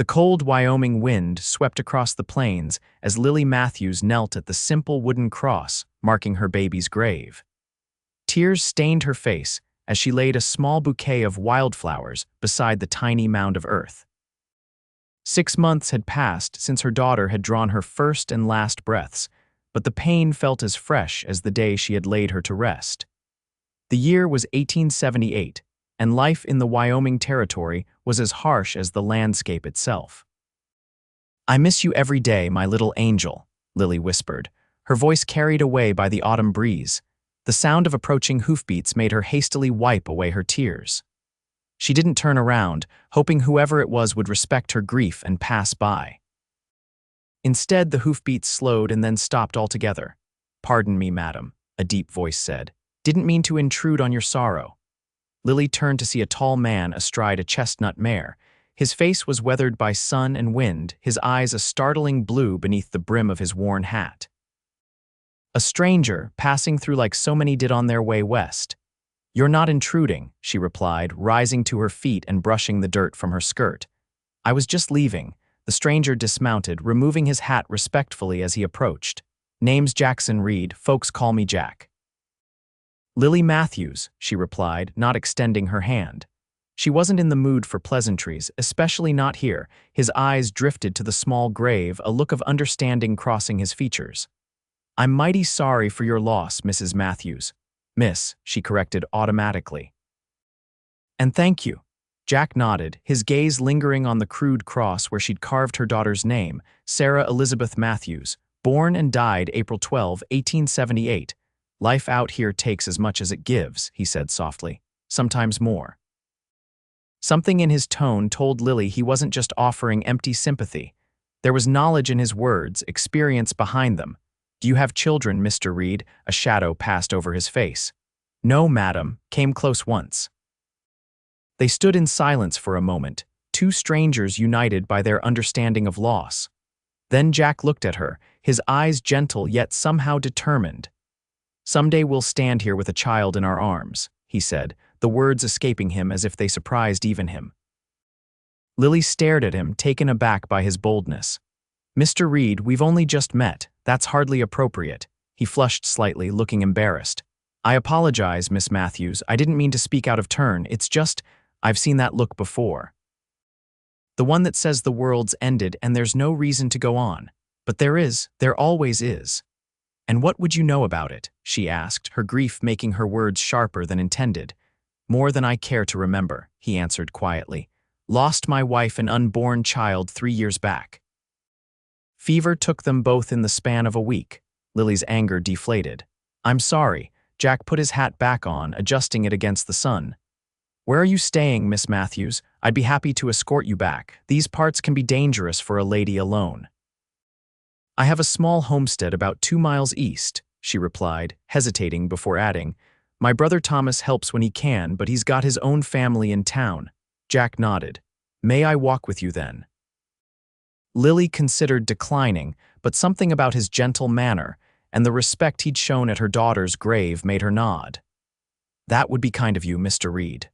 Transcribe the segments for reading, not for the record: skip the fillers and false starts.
The cold Wyoming wind swept across the plains as Lily Matthews knelt at the simple wooden cross marking her baby's grave. Tears stained her face as she laid a small bouquet of wildflowers beside the tiny mound of earth. 6 months had passed since her daughter had drawn her first and last breaths, but the pain felt as fresh as the day she had laid her to rest. The year was 1878, and life in the Wyoming Territory was as harsh as the landscape itself. "I miss you every day, my little angel," Lily whispered, her voice carried away by the autumn breeze. The sound of approaching hoofbeats made her hastily wipe away her tears. She didn't turn around, hoping whoever it was would respect her grief and pass by. Instead, the hoofbeats slowed and then stopped altogether. "Pardon me, madam," a deep voice said. "Didn't mean to intrude on your sorrow." Lily turned to see a tall man astride a chestnut mare. His face was weathered by sun and wind, his eyes a startling blue beneath the brim of his worn hat. A stranger, passing through like so many did on their way west. "You're not intruding," she replied, rising to her feet and brushing the dirt from her skirt. "I was just leaving." The stranger dismounted, removing his hat respectfully as he approached. "Name's Jackson Reed, folks call me Jack." "Lily Matthews," she replied, not extending her hand. She wasn't in the mood for pleasantries, especially not here. His eyes drifted to the small grave, a look of understanding crossing his features. "I'm mighty sorry for your loss, Mrs. Matthews." "Miss," she corrected automatically. "And thank you." Jack nodded, his gaze lingering on the crude cross where she'd carved her daughter's name, Sarah Elizabeth Matthews, born and died April 12, 1878. "Life out here takes as much as it gives," he said softly, "sometimes more." Something in his tone told Lily he wasn't just offering empty sympathy. There was knowledge in his words, experience behind them. "Do you have children, Mr. Reed?" A shadow passed over his face. "No, madam," came close once. They stood in silence for a moment, two strangers united by their understanding of loss. Then Jack looked at her, his eyes gentle yet somehow determined. "Someday we'll stand here with a child in our arms," he said, the words escaping him as if they surprised even him. Lily stared at him, taken aback by his boldness. "Mr. Reed, we've only just met. That's hardly appropriate." He flushed slightly, looking embarrassed. "I apologize, Miss Matthews. I didn't mean to speak out of turn. It's just, I've seen that look before. The one that says the world's ended and there's no reason to go on. But there always is." "And what would you know about it?" she asked, her grief making her words sharper than intended. "More than I care to remember," he answered quietly. "Lost my wife and unborn child 3 years back." Fever took them both in the span of a week. Lily's anger deflated. "I'm sorry." Jack put his hat back on, adjusting it against the sun. "Where are you staying, Miss Matthews? I'd be happy to escort you back. These parts can be dangerous for a lady alone." "I have a small homestead about 2 miles east," she replied, hesitating before adding, "My brother Thomas helps when he can, but he's got his own family in town." Jack nodded. "May I walk with you then?" Lily considered declining, but something about his gentle manner and the respect he'd shown at her daughter's grave made her nod. "That would be kind of you, Mr. Reed."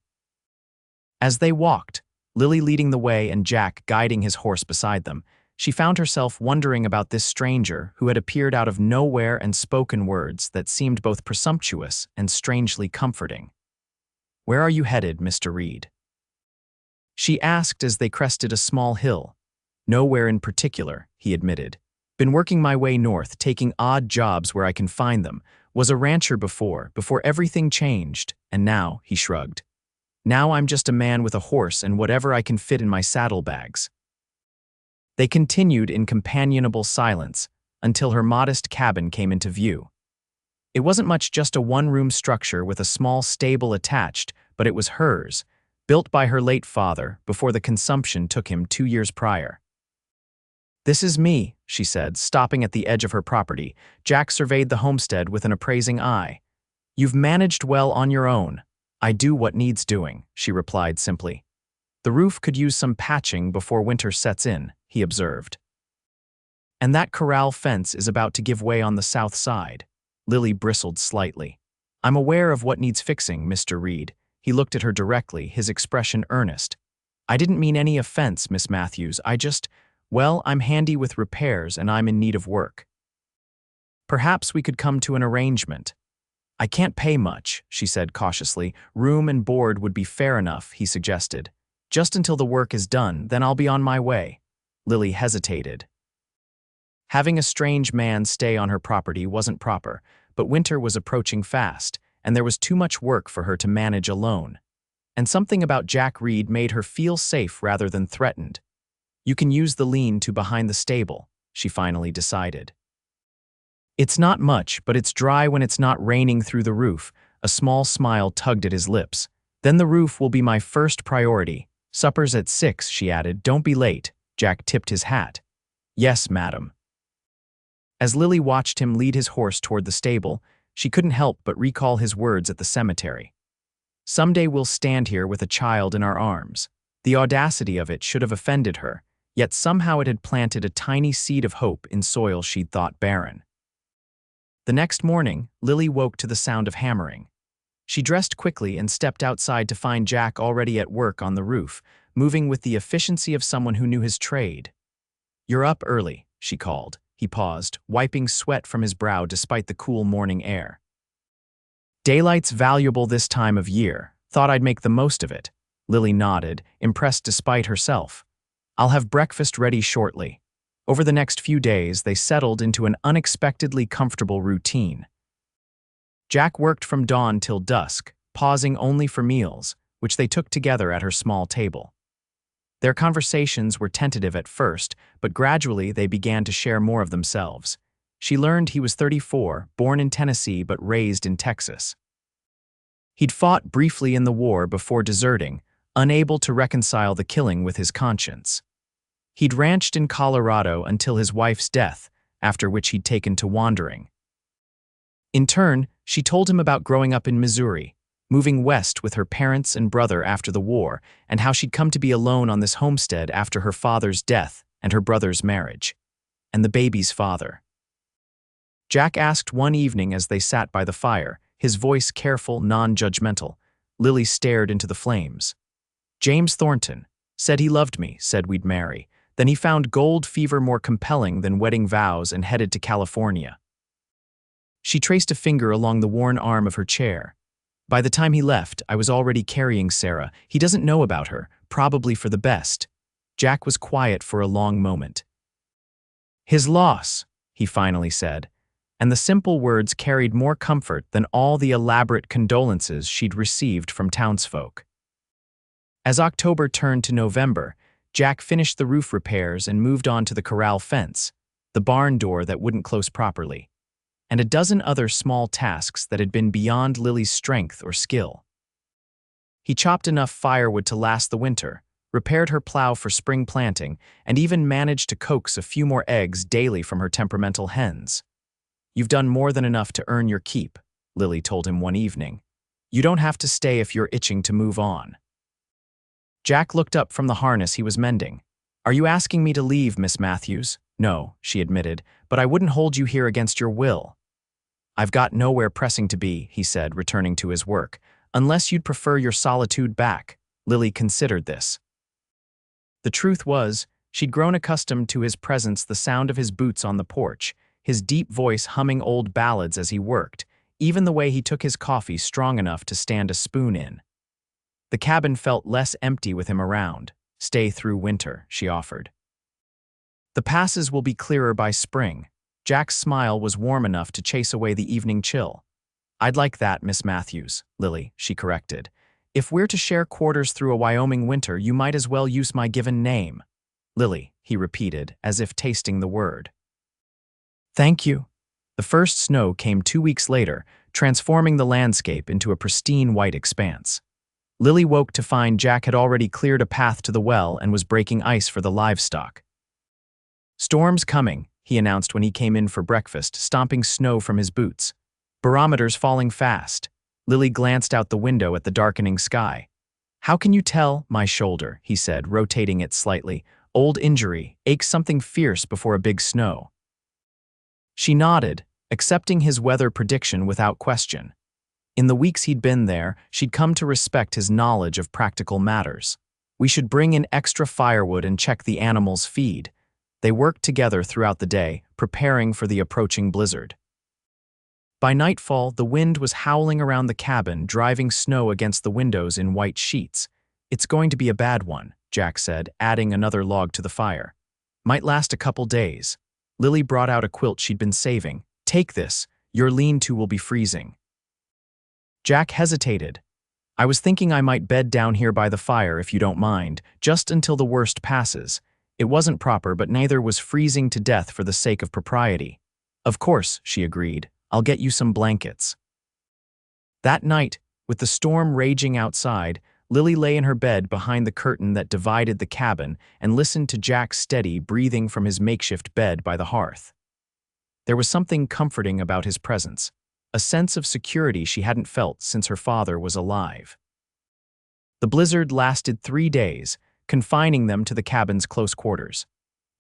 As they walked, Lily leading the way and Jack guiding his horse beside them, she found herself wondering about this stranger who had appeared out of nowhere and spoken words that seemed both presumptuous and strangely comforting. "Where are you headed, Mr. Reed?" she asked as they crested a small hill. "Nowhere in particular," he admitted. "Been working my way north, taking odd jobs where I can find them. Was a rancher before everything changed, and now," he shrugged. "Now I'm just a man with a horse and whatever I can fit in my saddlebags." They continued in companionable silence until her modest cabin came into view. It wasn't much, just a one-room structure with a small stable attached, but it was hers, built by her late father before the consumption took him 2 years prior. "This is me," she said, stopping at the edge of her property. Jack surveyed the homestead with an appraising eye. "You've managed well on your own." "I do what needs doing," she replied simply. "The roof could use some patching before winter sets in," he observed. "And that corral fence is about to give way on the south side." Lily bristled slightly. "I'm aware of what needs fixing, Mr. Reed." He looked at her directly, his expression earnest. I didn't mean any offense, Miss Matthews. Well, I'm handy with repairs and I'm in need of work. Perhaps we could come to an arrangement. I can't pay much, she said cautiously. Room and board would be fair enough, he suggested. Just until the work is done, then I'll be on my way. Lily hesitated. Having a strange man stay on her property wasn't proper, but winter was approaching fast, and there was too much work for her to manage alone. And something about Jack Reed made her feel safe rather than threatened. You can use the lean-to behind the stable, she finally decided. It's not much, but it's dry when it's not raining through the roof. A small smile tugged at his lips. Then the roof will be my first priority. Supper's at 6, she added. Don't be late. Jack tipped his hat. Yes, madam. As Lily watched him lead his horse toward the stable, she couldn't help but recall his words at the cemetery. Someday we'll stand here with a child in our arms. The audacity of it should have offended her, yet somehow it had planted a tiny seed of hope in soil she'd thought barren. The next morning, Lily woke to the sound of hammering. She dressed quickly and stepped outside to find Jack already at work on the roof, moving with the efficiency of someone who knew his trade. You're up early, she called. He paused, wiping sweat from his brow despite the cool morning air. Daylight's valuable this time of year. Thought I'd make the most of it. Lily nodded, impressed despite herself. I'll have breakfast ready shortly. Over the next few days, they settled into an unexpectedly comfortable routine. Jack worked from dawn till dusk, pausing only for meals, which they took together at her small table. Their conversations were tentative at first, but gradually they began to share more of themselves. She learned he was 34, born in Tennessee but raised in Texas. He'd fought briefly in the war before deserting, unable to reconcile the killing with his conscience. He'd ranched in Colorado until his wife's death, after which he'd taken to wandering. In turn, she told him about growing up in Missouri, moving west with her parents and brother after the war, and how she'd come to be alone on this homestead after her father's death and her brother's marriage, and the baby's father. Jack asked one evening as they sat by the fire, his voice careful, non-judgmental. Lily stared into the flames. James Thornton said he loved me, said we'd marry. Then he found gold fever more compelling than wedding vows and headed to California. She traced a finger along the worn arm of her chair. By the time he left, I was already carrying Sarah. He doesn't know about her, probably for the best. Jack was quiet for a long moment. His loss, he finally said, and the simple words carried more comfort than all the elaborate condolences she'd received from townsfolk. As October turned to November, Jack finished the roof repairs and moved on to the corral fence, the barn door that wouldn't close properly, and a dozen other small tasks that had been beyond Lily's strength or skill. He chopped enough firewood to last the winter, repaired her plow for spring planting, and even managed to coax a few more eggs daily from her temperamental hens. You've done more than enough to earn your keep, Lily told him one evening. You don't have to stay if you're itching to move on. Jack looked up from the harness he was mending. Are you asking me to leave, Miss Matthews? No, she admitted, but I wouldn't hold you here against your will. I've got nowhere pressing to be, he said, returning to his work. Unless you'd prefer your solitude back. Lily considered this. The truth was, she'd grown accustomed to his presence, the sound of his boots on the porch, his deep voice humming old ballads as he worked, even the way he took his coffee strong enough to stand a spoon in. The cabin felt less empty with him around. Stay through winter, she offered. The passes will be clearer by spring. Jack's smile was warm enough to chase away the evening chill. I'd like that, Miss Matthews, Lily, she corrected. If we're to share quarters through a Wyoming winter, you might as well use my given name. Lily, he repeated, as if tasting the word. Thank you. The first snow came 2 weeks later, transforming the landscape into a pristine white expanse. Lily woke to find Jack had already cleared a path to the well and was breaking ice for the livestock. Storm's coming, he announced when he came in for breakfast, stomping snow from his boots. Barometers falling fast. Lily glanced out the window at the darkening sky. How can you tell? My shoulder, he said, rotating it slightly. Old injury, aches something fierce before a big snow. She nodded, accepting his weather prediction without question. In the weeks he'd been there, she'd come to respect his knowledge of practical matters. We should bring in extra firewood and check the animals' feed. They worked together throughout the day, preparing for the approaching blizzard. By nightfall, the wind was howling around the cabin, driving snow against the windows in white sheets. "It's going to be a bad one," Jack said, adding another log to the fire. "Might last a couple days." Lily brought out a quilt she'd been saving. "Take this. Your lean-to will be freezing." Jack hesitated. "I was thinking I might bed down here by the fire if you don't mind, just until the worst passes." It wasn't proper, but neither was freezing to death for the sake of propriety. "Of course," she agreed. "I'll get you some blankets." That night, with the storm raging outside, Lily lay in her bed behind the curtain that divided the cabin and listened to Jack's steady breathing from his makeshift bed by the hearth. There was something comforting about his presence, a sense of security she hadn't felt since her father was alive. The blizzard lasted 3 days, confining them to the cabin's close quarters.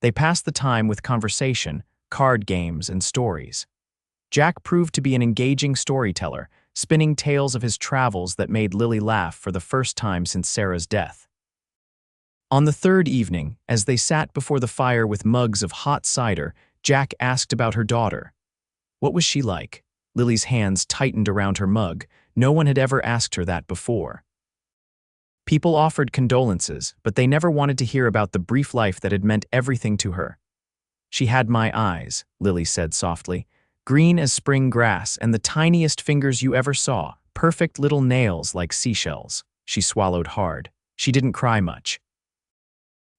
They passed the time with conversation, card games, and stories. Jack proved to be an engaging storyteller, spinning tales of his travels that made Lily laugh for the first time since Sarah's death. On the third evening, as they sat before the fire with mugs of hot cider, Jack asked about her daughter. What was she like? Lily's hands tightened around her mug. No one had ever asked her that before. People offered condolences, but they never wanted to hear about the brief life that had meant everything to her. "She had my eyes," Lily said softly. "Green as spring grass and the tiniest fingers you ever saw, perfect little nails like seashells." She swallowed hard. She didn't cry much.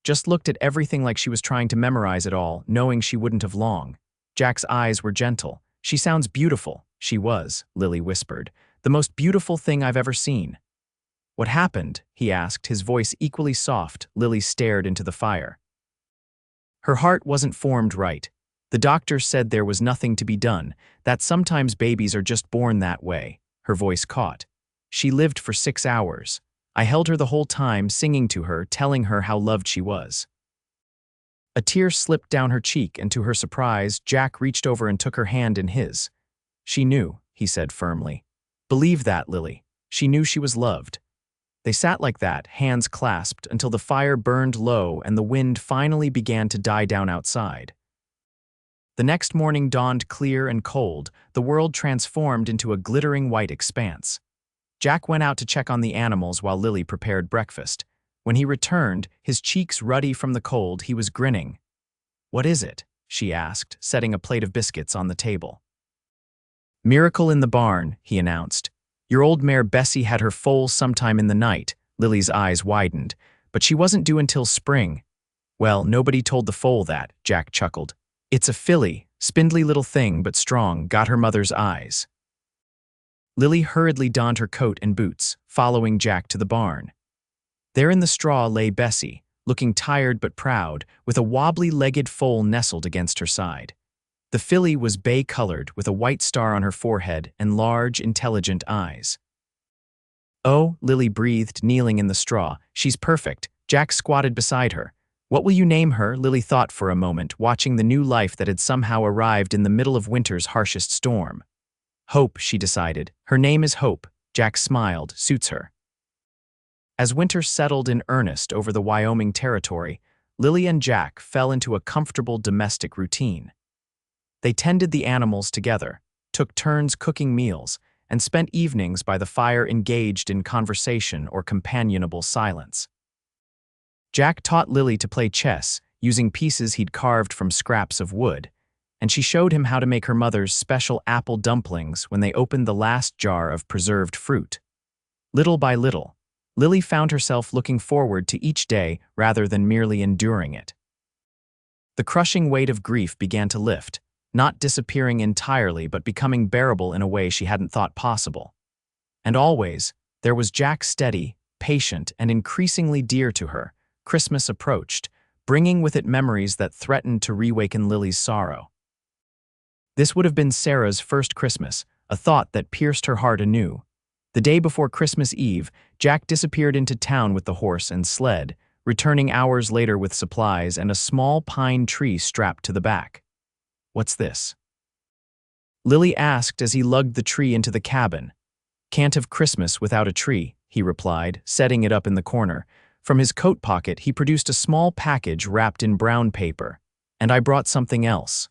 Just looked at everything like she was trying to memorize it all, knowing she wouldn't have long. Jack's eyes were gentle. "She sounds beautiful." "She was," Lily whispered. "The most beautiful thing I've ever seen." "What happened?" he asked, his voice equally soft. Lily stared into the fire. Her heart wasn't formed right. The doctor said there was nothing to be done, that sometimes babies are just born that way. Her voice caught. "She lived for 6 hours. I held her the whole time, singing to her, telling her how loved she was." A tear slipped down her cheek, and to her surprise, Jack reached over and took her hand in his. "She knew," he said firmly. "Believe that, Lily. She knew she was loved." They sat like that, hands clasped, until the fire burned low and the wind finally began to die down outside. The next morning dawned clear and cold, the world transformed into a glittering white expanse. Jack went out to check on the animals while Lily prepared breakfast. When he returned, his cheeks ruddy from the cold, he was grinning. "What is it?" she asked, setting a plate of biscuits on the table. "Miracle in the barn," he announced. "Your old mare Bessie had her foal sometime in the night." Lily's eyes widened. "But she wasn't due until spring." "Well, nobody told the foal that," Jack chuckled. "It's a filly, spindly little thing but strong, got her mother's eyes." Lily hurriedly donned her coat and boots, following Jack to the barn. There in the straw lay Bessie, looking tired but proud, with a wobbly-legged foal nestled against her side. The filly was bay-colored, with a white star on her forehead and large, intelligent eyes. "Oh," Lily breathed, kneeling in the straw. "She's perfect." Jack squatted beside her. "What will you name her?" Lily thought for a moment, watching the new life that had somehow arrived in the middle of winter's harshest storm. "Hope," she decided. "Her name is Hope." Jack smiled. "Suits her." As winter settled in earnest over the Wyoming territory, Lily and Jack fell into a comfortable domestic routine. They tended the animals together, took turns cooking meals, and spent evenings by the fire engaged in conversation or companionable silence. Jack taught Lily to play chess, using pieces he'd carved from scraps of wood, and she showed him how to make her mother's special apple dumplings when they opened the last jar of preserved fruit. Little by little, Lily found herself looking forward to each day rather than merely enduring it. The crushing weight of grief began to lift, not disappearing entirely but becoming bearable in a way she hadn't thought possible. And always, there was Jack, steady, patient, and increasingly dear to her. Christmas approached, bringing with it memories that threatened to reawaken Lily's sorrow. This would have been Sarah's first Christmas, a thought that pierced her heart anew. The day before Christmas Eve, Jack disappeared into town with the horse and sled, returning hours later with supplies and a small pine tree strapped to the back. "What's this?" Lily asked as he lugged the tree into the cabin. "Can't have Christmas without a tree," he replied, setting it up in the corner. From his coat pocket, he produced a small package wrapped in brown paper. "And I brought something else."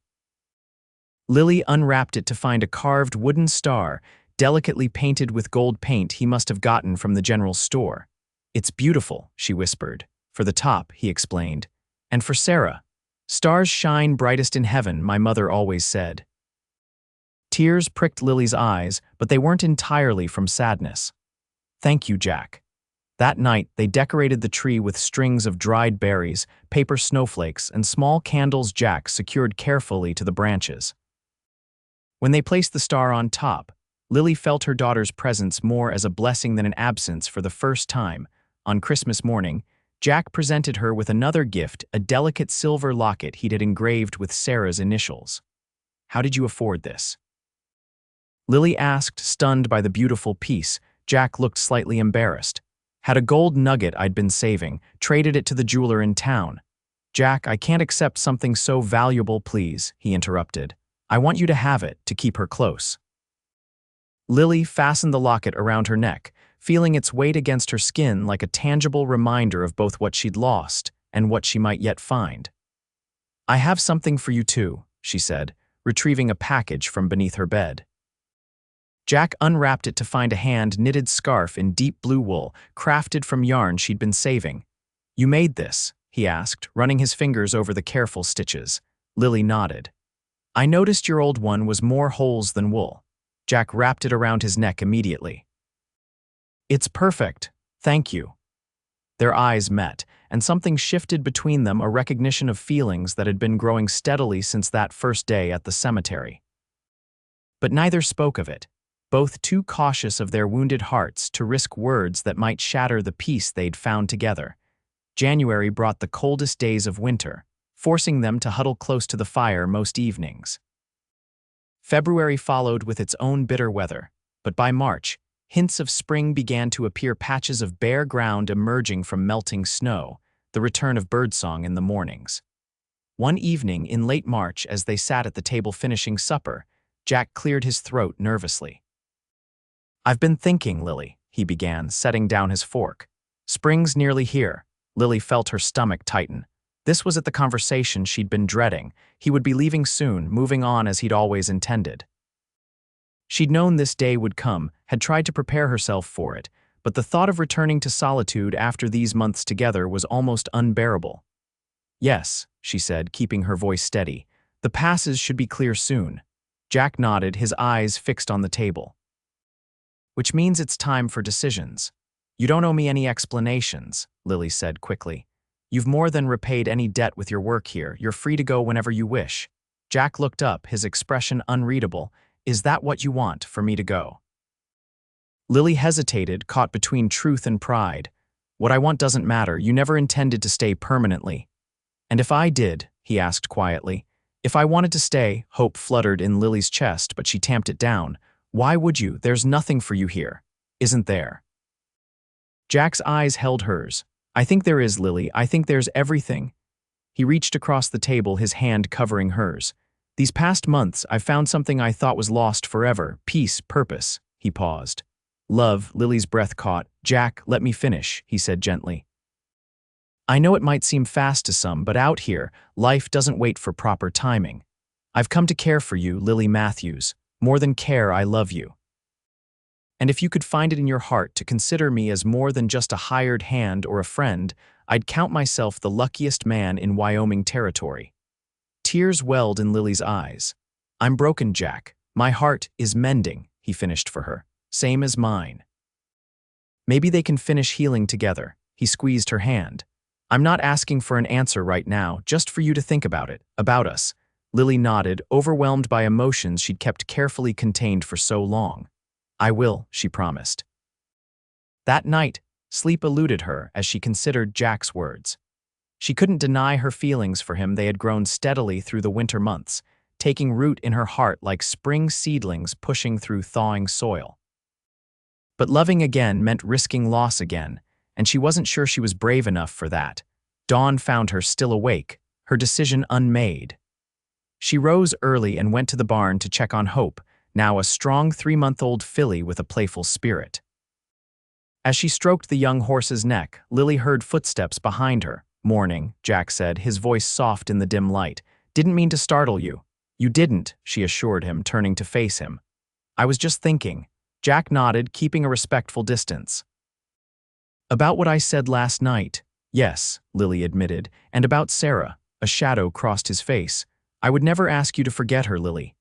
Lily unwrapped it to find a carved wooden star, delicately painted with gold paint he must have gotten from the general store. "It's beautiful," she whispered. "For the top," he explained. "And for Sarah. Stars shine brightest in heaven, my mother always said." Tears pricked Lily's eyes, but they weren't entirely from sadness. "Thank you, Jack." That night, they decorated the tree with strings of dried berries, paper snowflakes, and small candles Jack secured carefully to the branches. When they placed the star on top, Lily felt her daughter's presence more as a blessing than an absence for the first time. On Christmas morning, Jack presented her with another gift, a delicate silver locket he'd had engraved with Sarah's initials. "How did you afford this?" Lily asked, stunned by the beautiful piece. Jack looked slightly embarrassed. "Had a gold nugget I'd been saving, traded it to the jeweler in town." "Jack, I can't accept something so valuable, please," he interrupted. "I want you to have it, to keep her close." Lily fastened the locket around her neck, feeling its weight against her skin like a tangible reminder of both what she'd lost and what she might yet find. "I have something for you too," she said, retrieving a package from beneath her bed. Jack unwrapped it to find a hand-knitted scarf in deep blue wool, crafted from yarn she'd been saving. "You made this?" he asked, running his fingers over the careful stitches. Lily nodded. "I noticed your old one was more holes than wool." Jack wrapped it around his neck immediately. "It's perfect, thank you." Their eyes met, and something shifted between them, a recognition of feelings that had been growing steadily since that first day at the cemetery. But neither spoke of it, both too cautious of their wounded hearts to risk words that might shatter the peace they'd found together. January brought the coldest days of winter, forcing them to huddle close to the fire most evenings. February followed with its own bitter weather, but by March, hints of spring began to appear, patches of bare ground emerging from melting snow, the return of birdsong in the mornings. One evening in late March, as they sat at the table finishing supper, Jack cleared his throat nervously. "I've been thinking, Lily," he began, setting down his fork. "Spring's nearly here." Lily felt her stomach tighten. This was at the conversation she'd been dreading. He would be leaving soon, moving on as he'd always intended. She'd known this day would come, had tried to prepare herself for it, but the thought of returning to solitude after these months together was almost unbearable. "Yes," she said, keeping her voice steady. "The passes should be clear soon." Jack nodded, his eyes fixed on the table. "Which means it's time for decisions." "You don't owe me any explanations," Lily said quickly. "You've more than repaid any debt with your work here. You're free to go whenever you wish." Jack looked up, his expression unreadable. "Is that what you want, for me to go?" Lily hesitated, caught between truth and pride. "What I want doesn't matter. You never intended to stay permanently." "And if I did?" he asked quietly. "If I wanted to stay," hope fluttered in Lily's chest, but she tamped it down. "Why would you? There's nothing for you here. Isn't there?" Jack's eyes held hers. "I think there is, Lily. I think there's everything." He reached across the table, his hand covering hers. "These past months, I've found something I thought was lost forever. Peace, purpose." He paused. "Love," Lily's breath caught. "Jack, let me finish," he said gently. "I know it might seem fast to some, but out here, life doesn't wait for proper timing. I've come to care for you, Lily Matthews. More than care, I love you. And if you could find it in your heart to consider me as more than just a hired hand or a friend, I'd count myself the luckiest man in Wyoming territory." Tears welled in Lily's eyes. "I'm broken, Jack. My heart is mending," he finished for her. "Same as mine. Maybe they can finish healing together." He squeezed her hand. "I'm not asking for an answer right now, just for you to think about it, about us." Lily nodded, overwhelmed by emotions she'd kept carefully contained for so long. "I will," she promised. That night, sleep eluded her as she considered Jack's words. She couldn't deny her feelings for him. They had grown steadily through the winter months, taking root in her heart like spring seedlings pushing through thawing soil. But loving again meant risking loss again, and she wasn't sure she was brave enough for that. Dawn found her still awake, her decision unmade. She rose early and went to the barn to check on Hope, now a strong 3-month-old filly with a playful spirit. As she stroked the young horse's neck, Lily heard footsteps behind her. "Morning," Jack said, his voice soft in the dim light. "Didn't mean to startle you." "You didn't," she assured him, turning to face him. "I was just thinking." Jack nodded, keeping a respectful distance. "About what I said last night." "Yes," Lily admitted, "and about Sarah." A shadow crossed his face. "I would never ask you to forget her, Lily."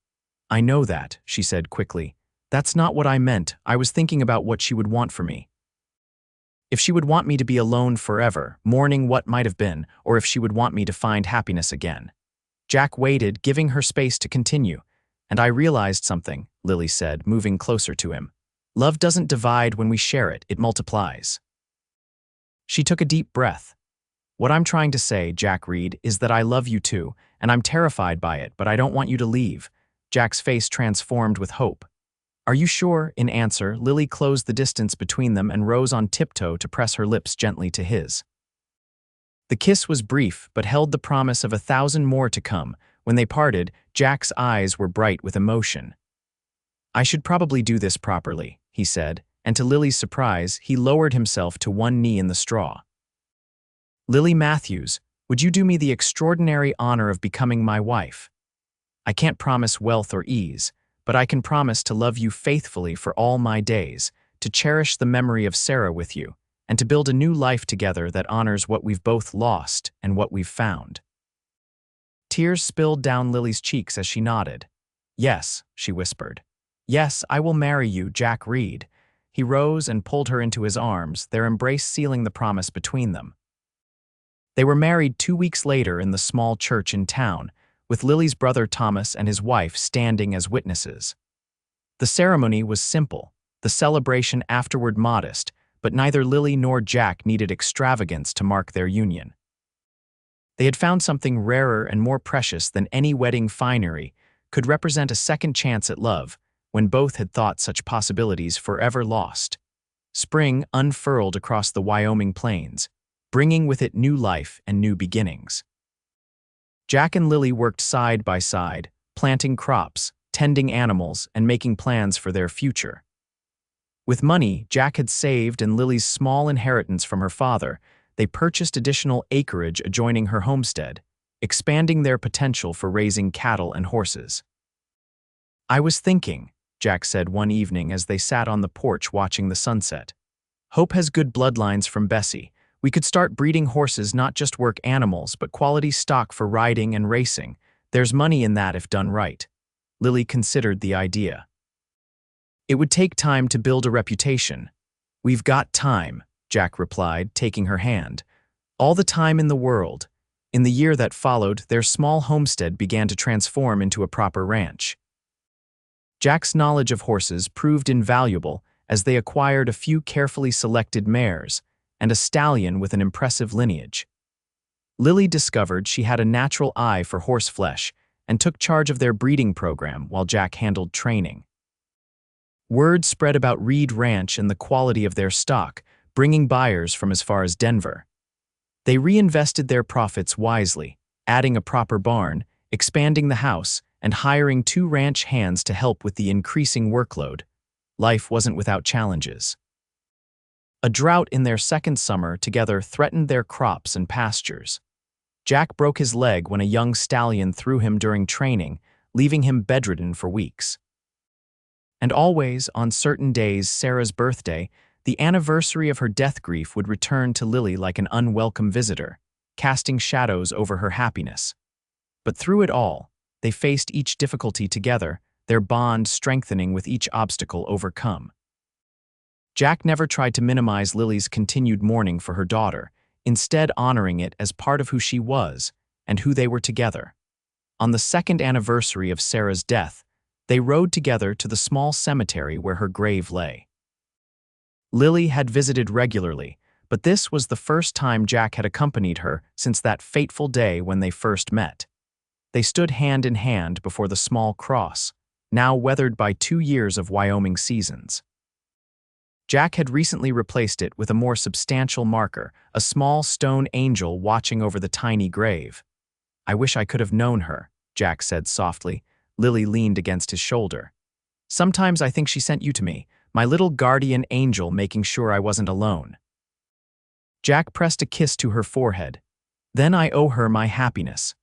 "I know that," she said quickly. "That's not what I meant. I was thinking about what she would want for me. If she would want me to be alone forever, mourning what might have been, or if she would want me to find happiness again." Jack waited, giving her space to continue. "And I realized something," Lily said, moving closer to him. "Love doesn't divide when we share it, it multiplies." She took a deep breath. "What I'm trying to say, Jack Reed, is that I love you too, and I'm terrified by it, but I don't want you to leave." Jack's face transformed with hope. "Are you sure?" In answer, Lily closed the distance between them and rose on tiptoe to press her lips gently to his. The kiss was brief, but held the promise of 1,000 more to come. When they parted, Jack's eyes were bright with emotion. "I should probably do this properly," he said, and to Lily's surprise, he lowered himself to one knee in the straw. "Lily Matthews, would you do me the extraordinary honor of becoming my wife? I can't promise wealth or ease, but I can promise to love you faithfully for all my days, to cherish the memory of Sarah with you, and to build a new life together that honors what we've both lost and what we've found." Tears spilled down Lily's cheeks as she nodded. "Yes," she whispered. "Yes, I will marry you, Jack Reed." He rose and pulled her into his arms, their embrace sealing the promise between them. They were married 2 weeks later in the small church in town, with Lily's brother Thomas and his wife standing as witnesses. The ceremony was simple, the celebration afterward modest, but neither Lily nor Jack needed extravagance to mark their union. They had found something rarer and more precious than any wedding finery could represent a second chance at love, when both had thought such possibilities forever lost. Spring unfurled across the Wyoming plains, bringing with it new life and new beginnings. Jack and Lily worked side by side, planting crops, tending animals, and making plans for their future. With money Jack had saved and Lily's small inheritance from her father, they purchased additional acreage adjoining her homestead, expanding their potential for raising cattle and horses. "I was thinking," Jack said one evening as they sat on the porch watching the sunset. "Hope has good bloodlines from Bessie. We could start breeding horses, not just work animals, but quality stock for riding and racing. There's money in that if done right." Lily considered the idea. "It would take time to build a reputation." "We've got time," Jack replied, taking her hand. "All the time in the world." In the year that followed, their small homestead began to transform into a proper ranch. Jack's knowledge of horses proved invaluable as they acquired a few carefully selected mares and a stallion with an impressive lineage. Lily discovered she had a natural eye for horse flesh and took charge of their breeding program while Jack handled training. Word spread about Reed Ranch and the quality of their stock, bringing buyers from as far as Denver. They reinvested their profits wisely, adding a proper barn, expanding the house, and hiring 2 ranch hands to help with the increasing workload. Life wasn't without challenges. A drought in their second summer together threatened their crops and pastures. Jack broke his leg when a young stallion threw him during training, leaving him bedridden for weeks. And always, on certain days, Sarah's birthday, the anniversary of her death grief would return to Lily like an unwelcome visitor, casting shadows over her happiness. But through it all, they faced each difficulty together, their bond strengthening with each obstacle overcome. Jack never tried to minimize Lily's continued mourning for her daughter, instead honoring it as part of who she was and who they were together. On the 2nd anniversary of Sarah's death, they rode together to the small cemetery where her grave lay. Lily had visited regularly, but this was the first time Jack had accompanied her since that fateful day when they first met. They stood hand in hand before the small cross, now weathered by 2 years of Wyoming seasons. Jack had recently replaced it with a more substantial marker, a small stone angel watching over the tiny grave. "I wish I could have known her," Jack said softly. Lily leaned against his shoulder. "Sometimes I think she sent you to me. My little guardian angel making sure I wasn't alone. Jack pressed a kiss to her forehead. Then I owe her my happiness.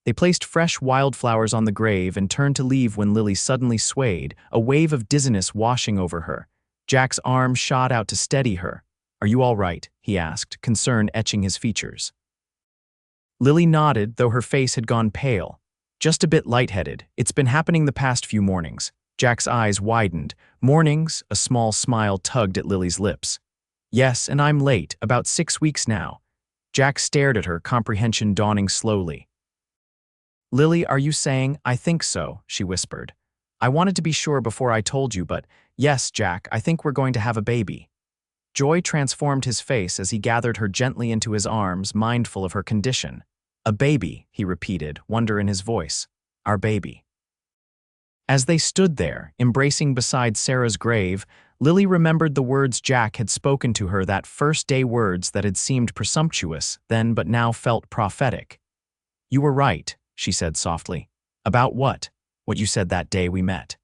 They placed fresh wildflowers on the grave and turned to leave when Lily suddenly swayed, a wave of dizziness washing over her. Jack's arm shot out to steady her. "Are you all right?" he asked, concern etching his features. Lily nodded, though her face had gone pale. "Just a bit lightheaded. It's been happening the past few mornings." Jack's eyes widened. "Mornings?" A small smile tugged at Lily's lips. "Yes, and I'm late, about 6 weeks now." Jack stared at her, comprehension dawning slowly. "Lily, are you saying—" "I think so," she whispered. "I wanted to be sure before I told you, but yes, Jack, I think we're going to have a baby." Joy transformed his face as he gathered her gently into his arms, mindful of her condition. "A baby," he repeated, wonder in his voice. "Our baby." As they stood there, embracing beside Sarah's grave, Lily remembered the words Jack had spoken to her, that first-day words that had seemed presumptuous then but now felt prophetic. "You were right," she said softly. "About what?" "What you said that day we met.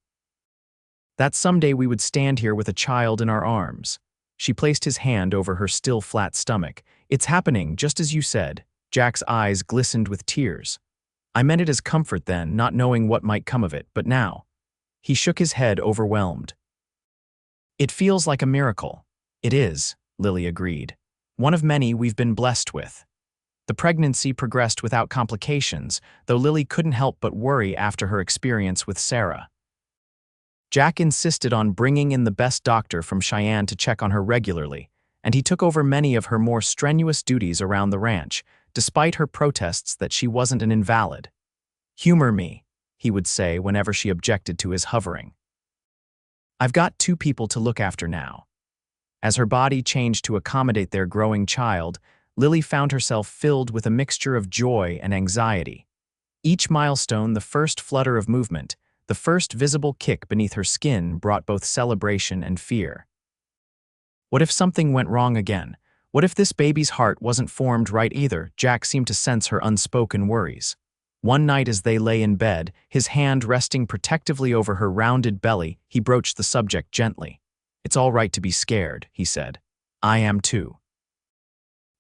That someday we would stand here with a child in our arms." She placed his hand over her still flat stomach. "It's happening, just as you said." Jack's eyes glistened with tears. "I meant it as comfort then, not knowing what might come of it, but now." He shook his head, overwhelmed. "It feels like a miracle." "It is," Lily agreed. "One of many we've been blessed with." The pregnancy progressed without complications, though Lily couldn't help but worry after her experience with Sarah. Jack insisted on bringing in the best doctor from Cheyenne to check on her regularly, and he took over many of her more strenuous duties around the ranch, despite her protests that she wasn't an invalid. "Humor me," he would say whenever she objected to his hovering. "I've got 2 people to look after now." As her body changed to accommodate their growing child, Lily found herself filled with a mixture of joy and anxiety. Each milestone, the first flutter of movement, the first visible kick beneath her skin, brought both celebration and fear. What if something went wrong again? What if this baby's heart wasn't formed right either? Jack seemed to sense her unspoken worries. One night as they lay in bed, his hand resting protectively over her rounded belly, he broached the subject gently. "It's all right to be scared," he said. "I am too.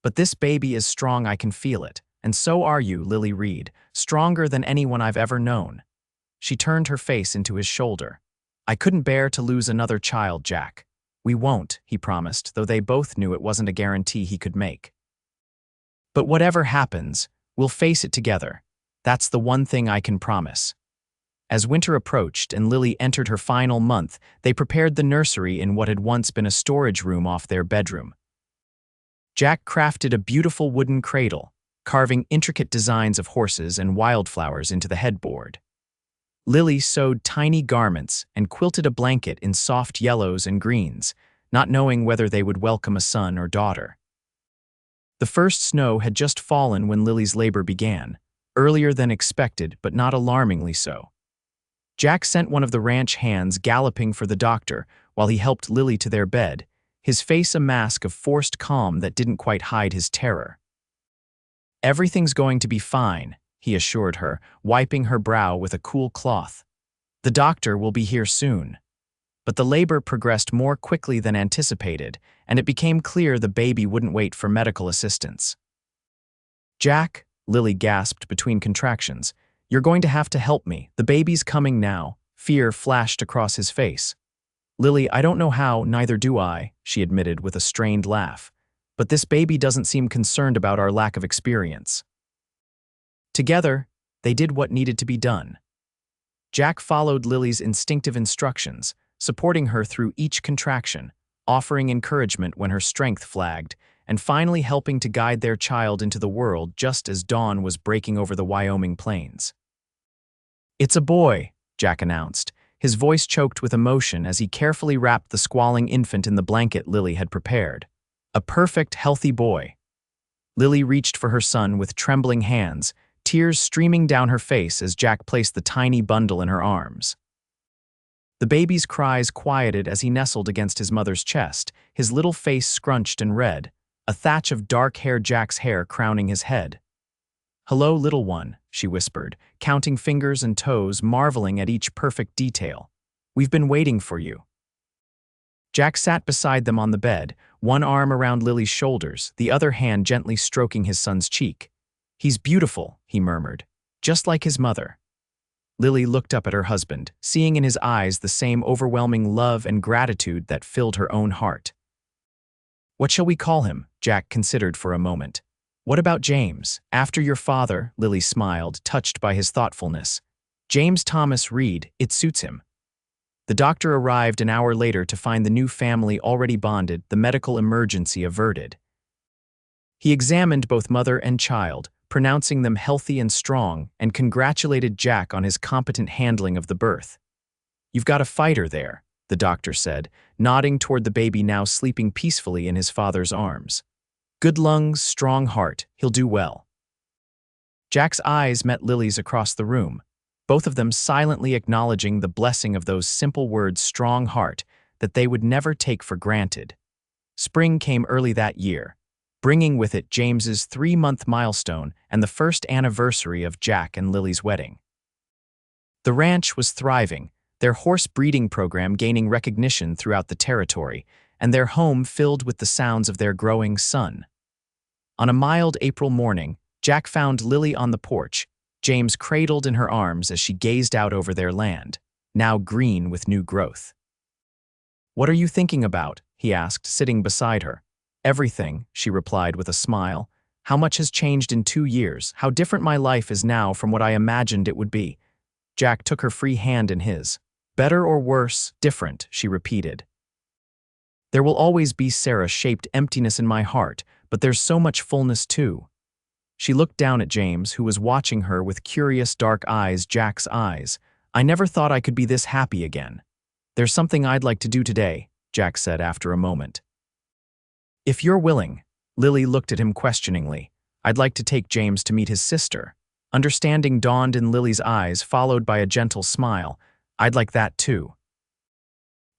But this baby is strong, I can feel it. And so are you, Lily Reed, stronger than anyone I've ever known." She turned her face into his shoulder. "I couldn't bear to lose another child, Jack." "We won't," he promised, though they both knew it wasn't a guarantee he could make. "But whatever happens, we'll face it together. That's the one thing I can promise." As winter approached and Lily entered her final month, they prepared the nursery in what had once been a storage room off their bedroom. Jack crafted a beautiful wooden cradle, carving intricate designs of horses and wildflowers into the headboard. Lily sewed tiny garments and quilted a blanket in soft yellows and greens, not knowing whether they would welcome a son or daughter. The first snow had just fallen when Lily's labor began, earlier than expected but not alarmingly so. Jack sent one of the ranch hands galloping for the doctor while he helped Lily to their bed, his face a mask of forced calm that didn't quite hide his terror. "Everything's going to be fine," he assured her, wiping her brow with a cool cloth. "The doctor will be here soon." But the labor progressed more quickly than anticipated, and it became clear the baby wouldn't wait for medical assistance. "Jack," Lily gasped between contractions, "you're going to have to help me. The baby's coming now." Fear flashed across his face. "Lily, I don't know how, neither do I," she admitted with a strained laugh. "But this baby doesn't seem concerned about our lack of experience." Together, they did what needed to be done. Jack followed Lily's instinctive instructions, supporting her through each contraction, offering encouragement when her strength flagged, and finally helping to guide their child into the world just as dawn was breaking over the Wyoming plains. "It's a boy," Jack announced, his voice choked with emotion as he carefully wrapped the squalling infant in the blanket Lily had prepared. "A perfect, healthy boy." Lily reached for her son with trembling hands, tears streaming down her face as Jack placed the tiny bundle in her arms. The baby's cries quieted as he nestled against his mother's chest, his little face scrunched and red, a thatch of dark-haired Jack's hair crowning his head. "Hello, little one," she whispered, counting fingers and toes, marveling at each perfect detail. "We've been waiting for you." Jack sat beside them on the bed, one arm around Lily's shoulders, the other hand gently stroking his son's cheek. "He's beautiful," he murmured, "just like his mother." Lily looked up at her husband, seeing in his eyes the same overwhelming love and gratitude that filled her own heart. "What shall we call him?" Jack considered for a moment. "What about James? After your father," Lily smiled, touched by his thoughtfulness. "James Thomas Reed, it suits him." The doctor arrived an hour later to find the new family already bonded, the medical emergency averted. He examined both mother and child, pronouncing them healthy and strong, and congratulated Jack on his competent handling of the birth. "You've got a fighter there," the doctor said, nodding toward the baby now sleeping peacefully in his father's arms. "Good lungs, strong heart, he'll do well." Jack's eyes met Lily's across the room, both of them silently acknowledging the blessing of those simple words, strong heart, that they would never take for granted. Spring came early that year, bringing with it James's 3-month milestone and the first anniversary of Jack and Lily's wedding. The ranch was thriving, their horse breeding program gaining recognition throughout the territory, and their home filled with the sounds of their growing son. On a mild April morning, Jack found Lily on the porch, James cradled in her arms as she gazed out over their land, now green with new growth. "What are you thinking about?" he asked, sitting beside her. "Everything," she replied with a smile. "How much has changed in 2 years, how different my life is now from what I imagined it would be." Jack took her free hand in his. "Better or worse, different," she repeated. "There will always be Sarah-shaped emptiness in my heart, but there's so much fullness too." She looked down at James, who was watching her with curious dark eyes, Jack's eyes. "I never thought I could be this happy again." "There's something I'd like to do today," Jack said after a moment. "If you're willing." Lily looked at him questioningly. "I'd like to take James to meet his sister." Understanding dawned in Lily's eyes, followed by a gentle smile. "I'd like that too."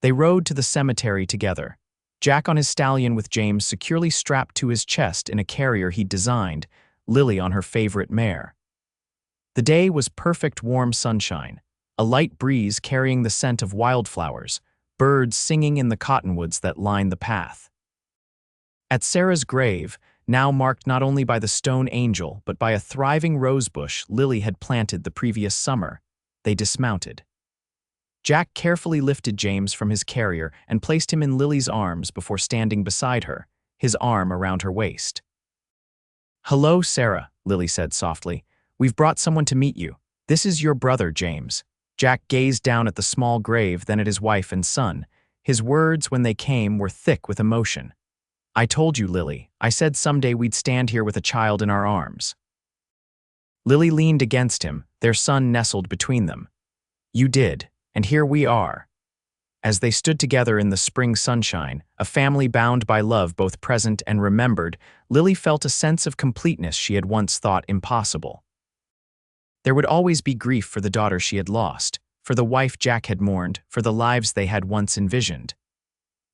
They rode to the cemetery together, Jack on his stallion with James securely strapped to his chest in a carrier he'd designed, Lily on her favorite mare. The day was perfect warm sunshine, a light breeze carrying the scent of wildflowers, birds singing in the cottonwoods that lined the path. At Sarah's grave, now marked not only by the stone angel but by a thriving rosebush Lily had planted the previous summer, they dismounted. Jack carefully lifted James from his carrier and placed him in Lily's arms before standing beside her, his arm around her waist. "Hello, Sarah," Lily said softly. "We've brought someone to meet you. This is your brother, James." Jack gazed down at the small grave, then at his wife and son. His words, when they came, were thick with emotion. "I told you, Lily. I said someday we'd stand here with a child in our arms." Lily leaned against him, their son nestled between them. "You did, and here we are." As they stood together in the spring sunshine, a family bound by love both present and remembered, Lily felt a sense of completeness she had once thought impossible. There would always be grief for the daughter she had lost, for the wife Jack had mourned, for the lives they had once envisioned.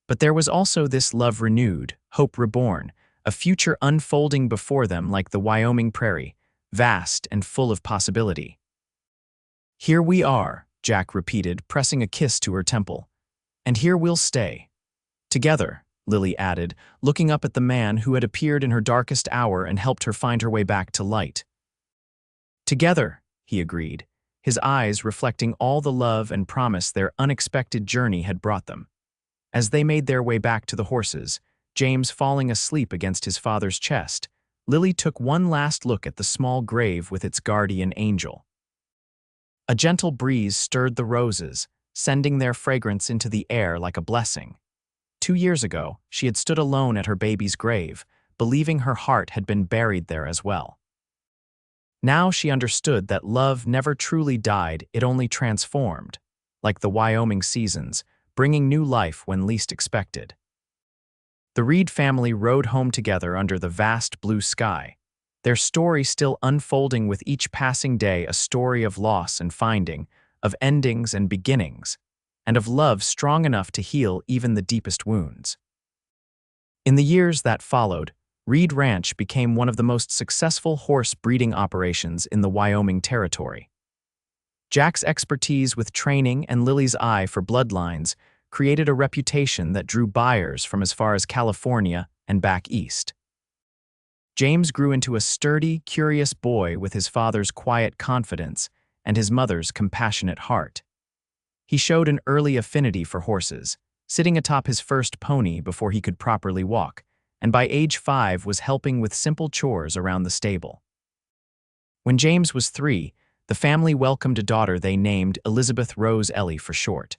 But there was also this love renewed, hope reborn, a future unfolding before them like the Wyoming prairie, vast and full of possibility. "Here we are," Jack repeated, pressing a kiss to her temple. "And here we'll stay." "Together," Lily added, looking up at the man who had appeared in her darkest hour and helped her find her way back to light. "Together," he agreed, his eyes reflecting all the love and promise their unexpected journey had brought them. As they made their way back to the horses, James falling asleep against his father's chest, Lily took one last look at the small grave with its guardian angel. A gentle breeze stirred the roses, sending their fragrance into the air like a blessing. 2 years ago, she had stood alone at her baby's grave, believing her heart had been buried there as well. Now she understood that love never truly died, it only transformed, like the Wyoming seasons, bringing new life when least expected. The Reed family rode home together under the vast blue sky, their story still unfolding with each passing day, a story of loss and finding, of endings and beginnings, and of love strong enough to heal even the deepest wounds. In the years that followed, Reed Ranch became one of the most successful horse breeding operations in the Wyoming territory. Jack's expertise with training and Lily's eye for bloodlines created a reputation that drew buyers from as far as California and back east. James grew into a sturdy, curious boy with his father's quiet confidence and his mother's compassionate heart. He showed an early affinity for horses, sitting atop his first pony before he could properly walk, and by age 5 was helping with simple chores around the stable. When James was 3, the family welcomed a daughter they named Elizabeth Rose Ellie for short.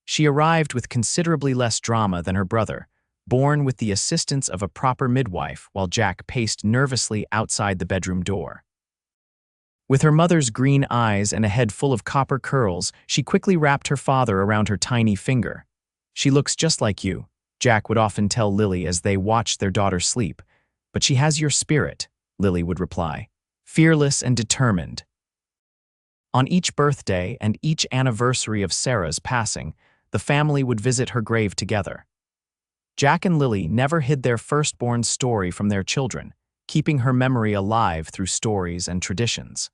She arrived with considerably less drama than her brother, born with the assistance of a proper midwife while Jack paced nervously outside the bedroom door. With her mother's green eyes and a head full of copper curls, she quickly wrapped her father around her tiny finger. "She looks just like you," Jack would often tell Lily as they watched their daughter sleep. "But she has your spirit," Lily would reply, "fearless and determined." On each birthday and each anniversary of Sarah's passing, the family would visit her grave together. Jack and Lily never hid their firstborn's story from their children, keeping her memory alive through stories and traditions.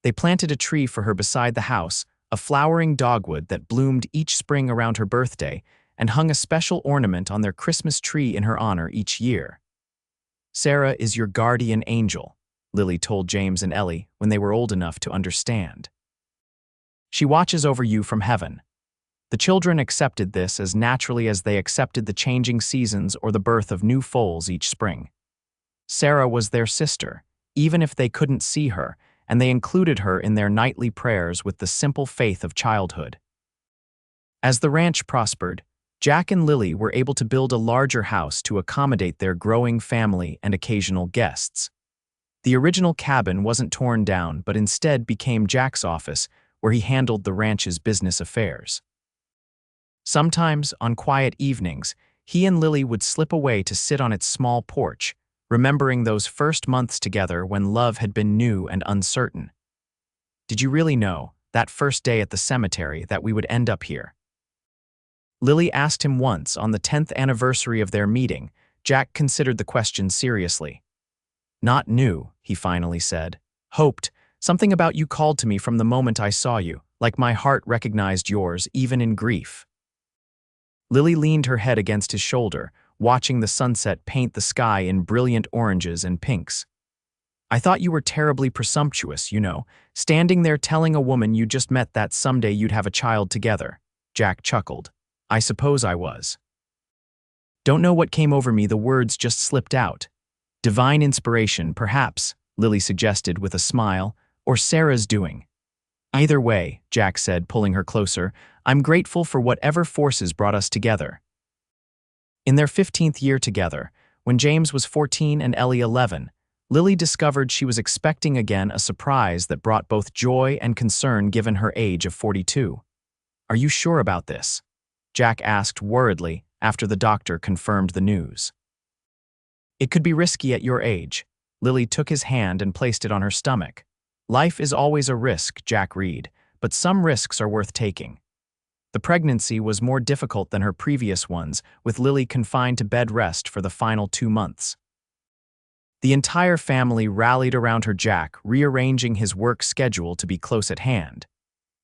They planted a tree for her beside the house, a flowering dogwood that bloomed each spring around her birthday, and hung a special ornament on their Christmas tree in her honor each year. "Sarah is your guardian angel," Lily told James and Ellie when they were old enough to understand. "She watches over you from heaven." The children accepted this as naturally as they accepted the changing seasons or the birth of new foals each spring. Sarah was their sister, even if they couldn't see her, and they included her in their nightly prayers with the simple faith of childhood. As the ranch prospered, Jack and Lily were able to build a larger house to accommodate their growing family and occasional guests. The original cabin wasn't torn down, but instead became Jack's office, where he handled the ranch's business affairs. Sometimes, on quiet evenings, he and Lily would slip away to sit on its small porch, remembering those first months together when love had been new and uncertain. "Did you really know, that first day at the cemetery, that we would end up here?" Lily asked him once on the 10th anniversary of their meeting. Jack considered the question seriously. "Not knew," he finally said. "Hoped. Something about you called to me from the moment I saw you, like my heart recognized yours, even in grief." Lily leaned her head against his shoulder, watching the sunset paint the sky in brilliant oranges and pinks. "I thought you were terribly presumptuous, standing there telling a woman you just met that someday you'd have a child together." Jack chuckled. "I suppose I was. Don't know what came over me, the words just slipped out. Divine inspiration, perhaps," Lily suggested with a smile, "or Sarah's doing." "Either way," Jack said, pulling her closer, "I'm grateful for whatever forces brought us together." In their 15th year together, when James was 14 and Ellie 11, Lily discovered she was expecting again a surprise that brought both joy and concern given her age of 42. "Are you sure about this?" Jack asked worriedly after the doctor confirmed the news. "It could be risky at your age." Lily took his hand and placed it on her stomach. "Life is always a risk," Jack read, "but some risks are worth taking." The pregnancy was more difficult than her previous ones, with Lily confined to bed rest for the final 2 months. The entire family rallied around her, Jack rearranging his work schedule to be close at hand,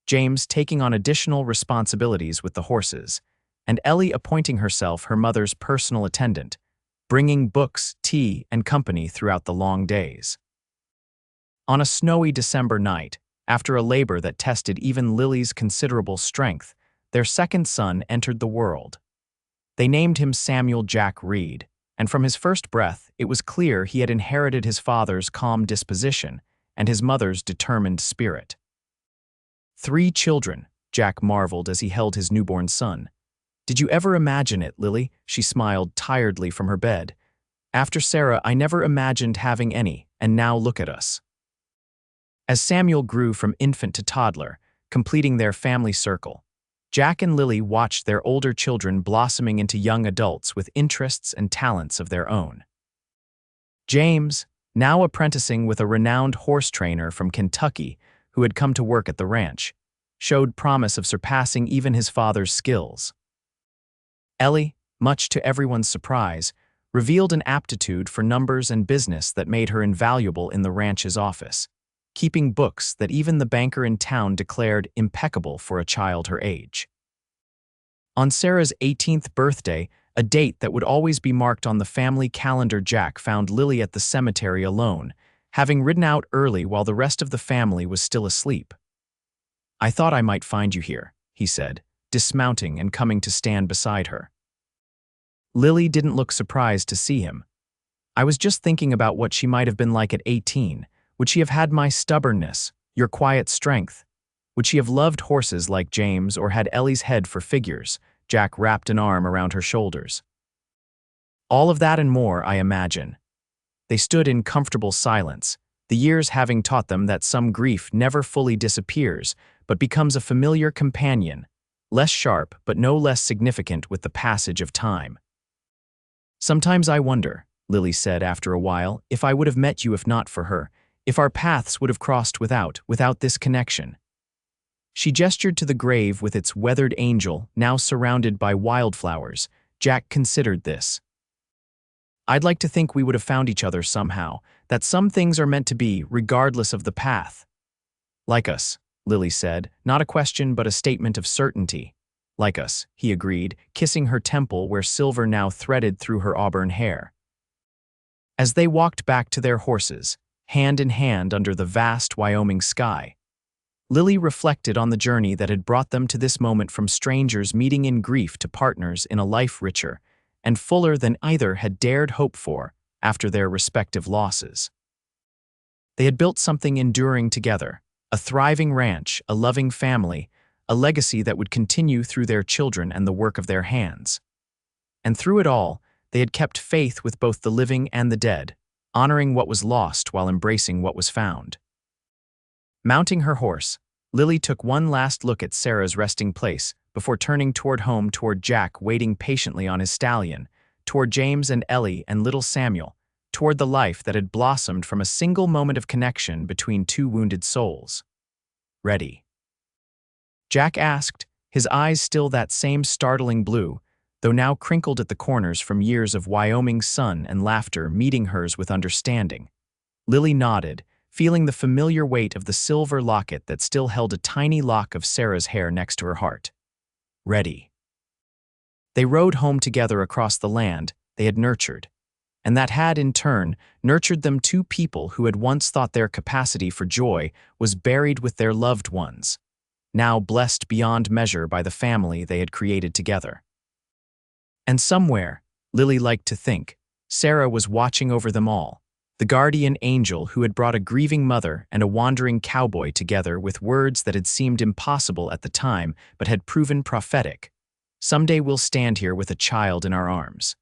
James taking on additional responsibilities with the horses, and Ellie appointing herself her mother's personal attendant, bringing books, tea, and company throughout the long days. On a snowy December night, after a labor that tested even Lily's considerable strength, their second son entered the world. They named him Samuel Jack Reed, and from his first breath, it was clear he had inherited his father's calm disposition and his mother's determined spirit. 3 children, Jack marveled as he held his newborn son. "Did you ever imagine it, Lily?" She smiled tiredly from her bed. "After Sarah, I never imagined having any, and now look at us." As Samuel grew from infant to toddler, completing their family circle, Jack and Lily watched their older children blossoming into young adults with interests and talents of their own. James, now apprenticing with a renowned horse trainer from Kentucky who had come to work at the ranch, showed promise of surpassing even his father's skills. Ellie, much to everyone's surprise, revealed an aptitude for numbers and business that made her invaluable in the ranch's office, keeping books that even the banker in town declared impeccable for a child her age. On Sarah's 18th birthday, a date that would always be marked on the family calendar, Jack found Lily at the cemetery alone, having ridden out early while the rest of the family was still asleep. "I thought I might find you here," he said, dismounting and coming to stand beside her. Lily didn't look surprised to see him. "I was just thinking about what she might have been like at 18. Would she have had my stubbornness, your quiet strength? Would she have loved horses like James or had Ellie's head for figures?" Jack wrapped an arm around her shoulders. "All of that and more, I imagine." They stood in comfortable silence, the years having taught them that some grief never fully disappears, but becomes a familiar companion, less sharp but no less significant with the passage of time. "Sometimes I wonder," Lily said after a while, "if I would have met you if not for her, if our paths would have crossed without this connection." She gestured to the grave with its weathered angel, now surrounded by wildflowers. Jack considered this. "I'd like to think we would have found each other somehow, that some things are meant to be, regardless of the path." "Like us," Lily said, not a question but a statement of certainty. "Like us," he agreed, kissing her temple where silver now threaded through her auburn hair. As they walked back to their horses, hand in hand under the vast Wyoming sky, Lily reflected on the journey that had brought them to this moment, from strangers meeting in grief to partners in a life richer and fuller than either had dared hope for after their respective losses. They had built something enduring together, a thriving ranch, a loving family, a legacy that would continue through their children and the work of their hands. And through it all, they had kept faith with both the living and the dead, honoring what was lost while embracing what was found. Mounting her horse, Lily took one last look at Sarah's resting place before turning toward home, toward Jack waiting patiently on his stallion, toward James and Ellie and little Samuel, toward the life that had blossomed from a single moment of connection between two wounded souls. "Ready?" Jack asked, his eyes still that same startling blue, though now crinkled at the corners from years of Wyoming sun and laughter meeting hers with understanding. Lily nodded, feeling the familiar weight of the silver locket that still held a tiny lock of Sarah's hair next to her heart. "Ready." They rode home together across the land they had nurtured, and that had, in turn, nurtured them two people who had once thought their capacity for joy was buried with their loved ones, now blessed beyond measure by the family they had created together. And somewhere, Lily liked to think, Sarah was watching over them all, the guardian angel who had brought a grieving mother and a wandering cowboy together with words that had seemed impossible at the time but had proven prophetic. "Someday we'll stand here with a child in our arms."